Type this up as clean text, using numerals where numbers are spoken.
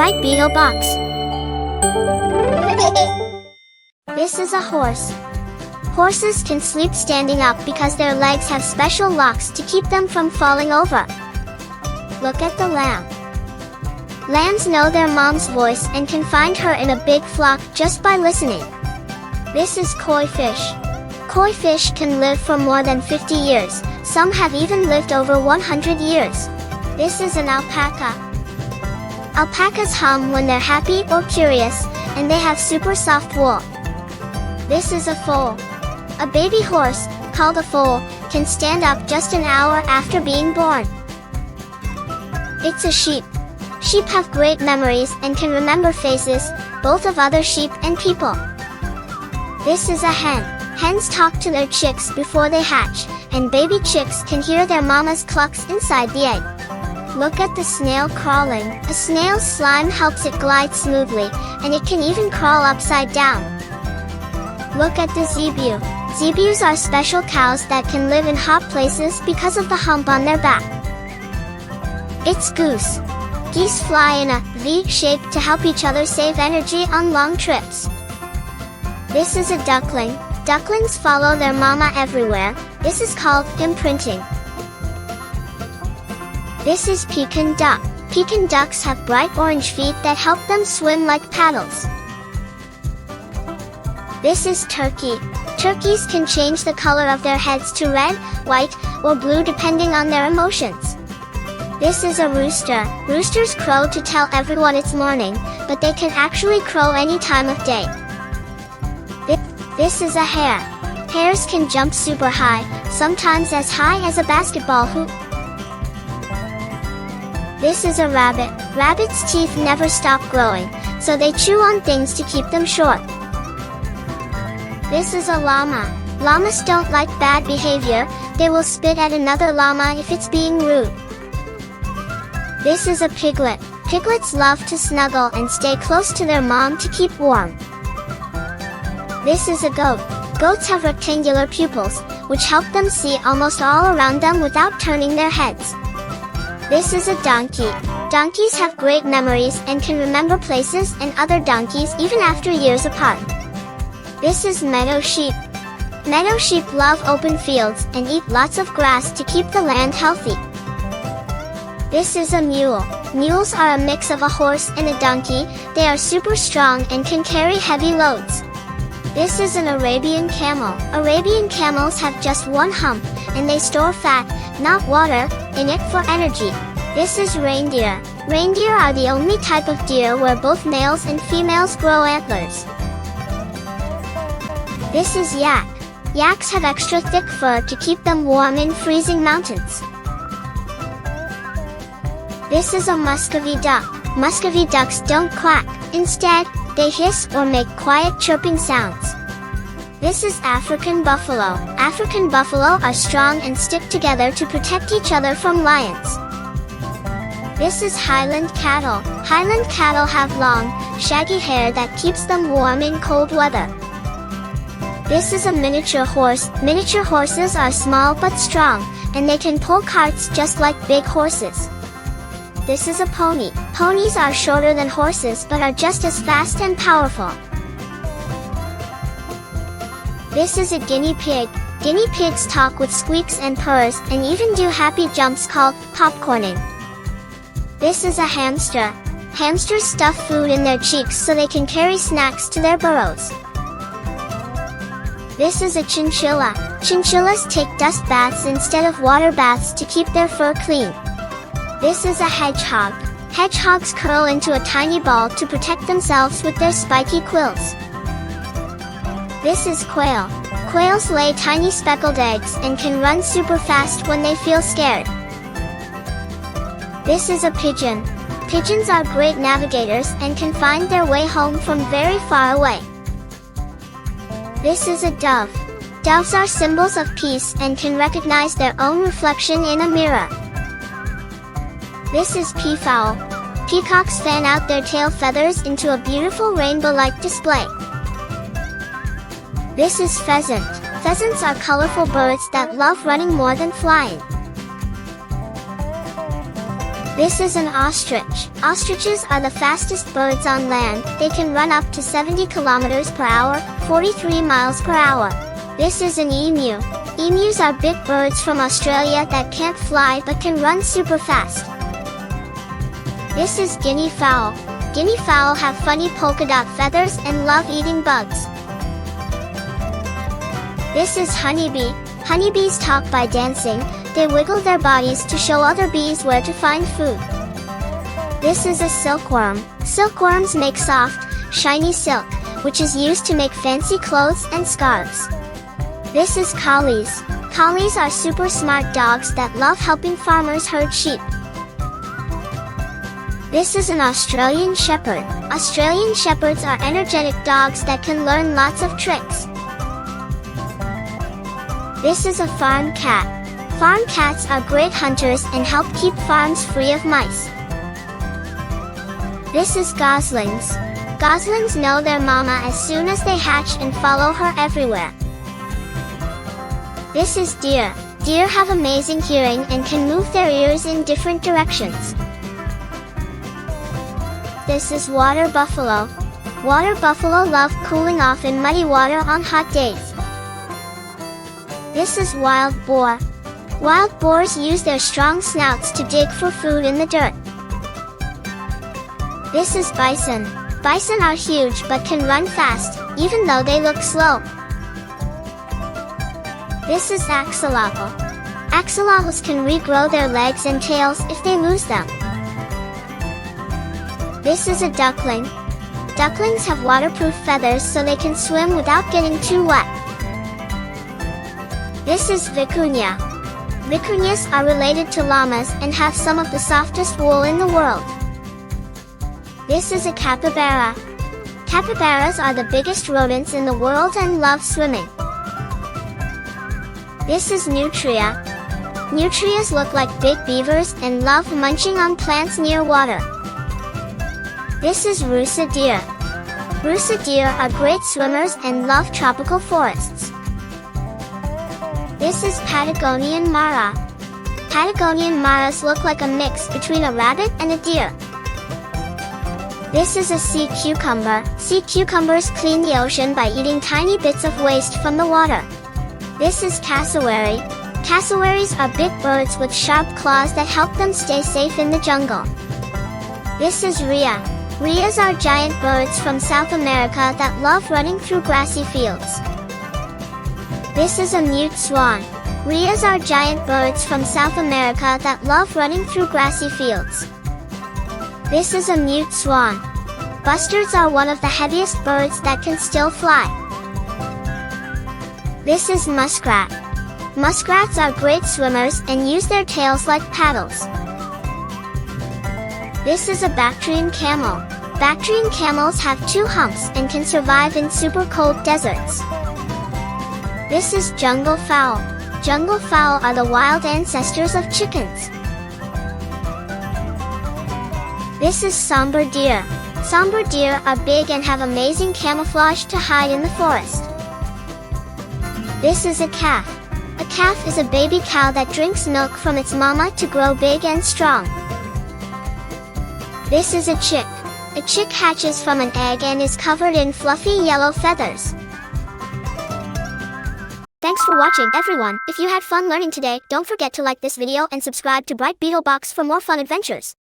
right beetle box. This is a horse. Horses can sleep standing up because their legs have special locks to keep them from falling over. Look at the lamb. Lambs know their mom's voice and can find her in a big flock just by listening. This is koi fish. Koi fish can live for more than 50 years, some have even lived over 100 years. This is an alpaca. Alpacas hum when they're happy or curious, and they have super soft wool. This is a foal. A baby horse, called a foal, can stand up just an hour after being born. It's a sheep. Sheep have great memories and can remember faces, both of other sheep and people. This is a hen. Hens talk to their chicks before they hatch, and baby chicks can hear their mama's clucks inside the egg. Look at the snail crawling. A snail's slime helps it glide smoothly, and it can even crawl upside down. Look at the zebu. Zebus are special cows that can live in hot places because of the hump on their back. It's goose. Geese fly in a V shape to help each other save energy on long trips. This is a duckling. Ducklings follow their mama everywhere. This is called imprinting. This is Pekin Duck. Pekin ducks have bright orange feet that help them swim like paddles. This is turkey. Turkeys can change the color of their heads to red, white, or blue depending on their emotions. This is a rooster. Roosters crow to tell everyone it's morning, but they can actually crow any time of day. This is a hare. Hares can jump super high, sometimes as high as a basketball hoop. This is a rabbit. Rabbits' teeth never stop growing, so they chew on things to keep them short. This is a llama. Llamas don't like bad behavior, they will spit at another llama if it's being rude. This is a piglet. Piglets love to snuggle and stay close to their mom to keep warm. This is a goat. Goats have rectangular pupils, which help them see almost all around them without turning their heads. This is a donkey. Donkeys have great memories and can remember places and other donkeys even after years apart. This is meadow sheep. Meadow sheep love open fields and eat lots of grass to keep the land healthy. This is a mule. Mules are a mix of a horse and a donkey. They are super strong and can carry heavy loads. This is an Arabian camel. Arabian camels have just one hump, and they store fat, not water, in it for energy. This is reindeer. Reindeer are the only type of deer where both males and females grow antlers. This is yak. Yaks have extra thick fur to keep them warm in freezing mountains. This is a Muscovy duck. Muscovy ducks don't quack. Instead, they hiss or make quiet chirping sounds. This is African buffalo. African buffalo are strong and stick together to protect each other from lions. This is Highland cattle. Highland cattle have long, shaggy hair that keeps them warm in cold weather. This is a miniature horse. Miniature horses are small but strong, and they can pull carts just like big horses. This is a pony. Ponies are shorter than horses but are just as fast and powerful. This is a guinea pig. Guinea pigs talk with squeaks and purrs and even do happy jumps called popcorning. This is a hamster. Hamsters stuff food in their cheeks so they can carry snacks to their burrows. This is a chinchilla. Chinchillas take dust baths instead of water baths to keep their fur clean. This is a hedgehog. Hedgehogs curl into a tiny ball to protect themselves with their spiky quills. This is quail. Quails lay tiny speckled eggs and can run super fast when they feel scared. This is a pigeon. Pigeons are great navigators and can find their way home from very far away. This is a dove. Doves are symbols of peace and can recognize their own reflection in a mirror. This is peafowl. Peacocks fan out their tail feathers into a beautiful rainbow-like display. This is pheasant. Pheasants are colorful birds that love running more than flying. This is an ostrich. Ostriches are the fastest birds on land. They can run up to 70 kilometers per hour, 43 miles per hour. This is an emu. Emus are big birds from Australia that can't fly but can run super fast. This is Guinea Fowl. Guinea Fowl have funny polka dot feathers and love eating bugs. This is honeybee. Honeybees talk by dancing. They wiggle their bodies to show other bees where to find food. This is a silkworm. Silkworms make soft, shiny silk, which is used to make fancy clothes and scarves. This is collies. Collies are super smart dogs that love helping farmers herd sheep. This is an Australian Shepherd. Australian Shepherds are energetic dogs that can learn lots of tricks. This is a farm cat. Farm cats are great hunters and help keep farms free of mice. This is goslings. Goslings know their mama as soon as they hatch and follow her everywhere. This is deer. Deer have amazing hearing and can move their ears in different directions. This is water buffalo. Water buffalo love cooling off in muddy water on hot days. This is wild boar. Wild boars use their strong snouts to dig for food in the dirt. This is bison. Bison are huge but can run fast, even though they look slow. This is axolotl. Axolotls can regrow their legs and tails if they lose them. This is a duckling. Ducklings have waterproof feathers so they can swim without getting too wet. This is vicuña. Vicuñas are related to llamas and have some of the softest wool in the world. This is a capybara. Capybaras are the biggest rodents in the world and love swimming. This is nutria. Nutrias look like big beavers and love munching on plants near water. This is Rusa Deer. Rusa Deer are great swimmers and love tropical forests. This is Patagonian Mara. Patagonian Maras look like a mix between a rabbit and a deer. This is a sea cucumber. Sea cucumbers clean the ocean by eating tiny bits of waste from the water. This is cassowary. Cassowaries are big birds with sharp claws that help them stay safe in the jungle. This is rhea. Rheas are giant birds from South America that love running through grassy fields. This is a mute swan. Rheas are giant birds from South America that love running through grassy fields. This is a mute swan. Bustards are one of the heaviest birds that can still fly. This is muskrat. Muskrats are great swimmers and use their tails like paddles. This is a Bactrian camel. Bactrian camels have 2 humps and can survive in super cold deserts. This is jungle fowl. Jungle fowl are the wild ancestors of chickens. This is Sambar Deer. Sambar Deer are big and have amazing camouflage to hide in the forest. This is a calf. A calf is a baby cow that drinks milk from its mama to grow big and strong. This is a chick. A chick hatches from an egg and is covered in fluffy yellow feathers. Thanks for watching, everyone. If you had fun learning today, don't forget to like this video and subscribe to Bright Beetle Box for more fun adventures.